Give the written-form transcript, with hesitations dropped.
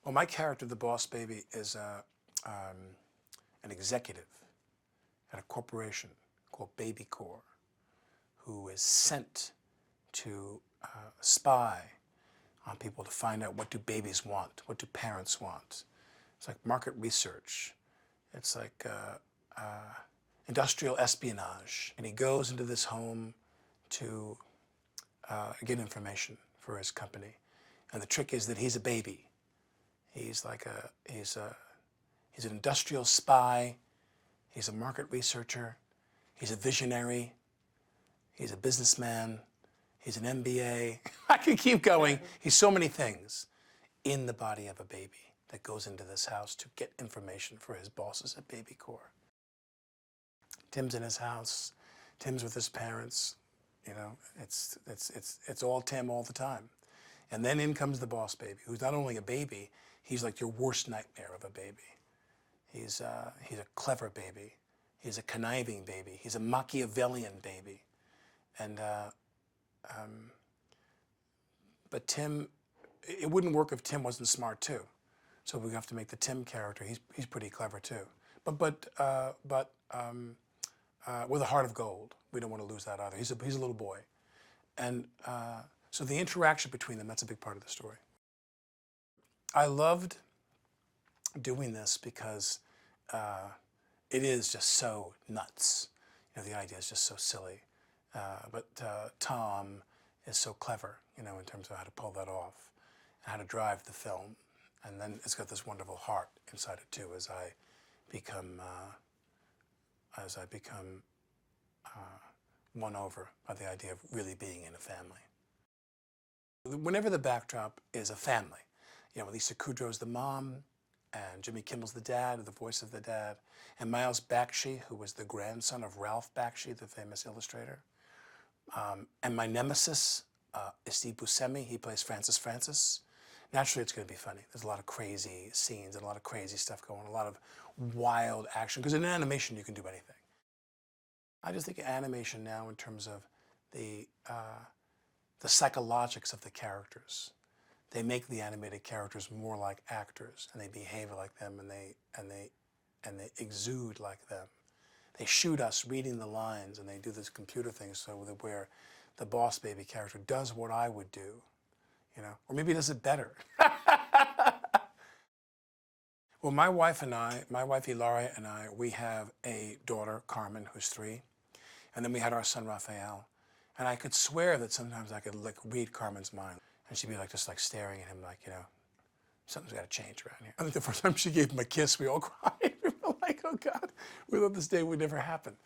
Well, my character, the boss baby, is an executive at a corporation called Baby Corps, who is sent to spy on people to find out what do babies want, what do parents want. It's like market research. It's like industrial espionage. And he goes into this home to get information for his company. And the trick is that he's a baby. He's like he's an industrial spy. He's a market researcher. He's a visionary. He's a businessman. He's an MBA. I can keep going. He's so many things in the body of a baby that goes into this house to get information for his bosses at Baby Corps. Tim's in his house. Tim's with his parents. You know, it's all Tim all the time. And then in comes the boss baby, who's not only a baby, he's like your worst nightmare of a baby. He's a clever baby. He's a conniving baby. He's a Machiavellian baby. And but Tim, it wouldn't work if Tim wasn't smart too. So we have to make the Tim character. He's pretty clever too. But with a heart of gold. We don't want to lose that either. He's a little boy, and so the interaction between them, that's a big part of the story. I loved doing this because it is just so nuts. You know, the idea is just so silly. But Tom is so clever, you know, in terms of how to pull that off and how to drive the film. And then it's got this wonderful heart inside it too, as I become won over by the idea of really being in a family. Whenever the backdrop is a family, you know, Lisa Kudrow's the mom, and Jimmy Kimmel's the dad, or the voice of the dad, and Miles Bakshi, who was the grandson of Ralph Bakshi, the famous illustrator. And my nemesis is Steve Buscemi. He plays Francis. Naturally, it's going to be funny. There's a lot of crazy scenes and a lot of crazy stuff going on, a lot of wild action, because in animation, you can do anything. I just think of animation now in terms of the psychologics of the characters. They make the animated characters more like actors, and they behave like them, and they exude like them. They shoot us reading the lines, and they do this computer thing so that where the boss baby character does what I would do, you know, or maybe does it better. Well, my wife Ilaria and I, we have a daughter, Carmen, who's 3. And then we had our son, Raphael. And I could swear that sometimes I could like read Carmen's mind. And she'd be like, just like staring at him like, you know, something's got to change around here. I think the first time she gave him a kiss, we all cried. We were like, oh God, we thought this day would never happen.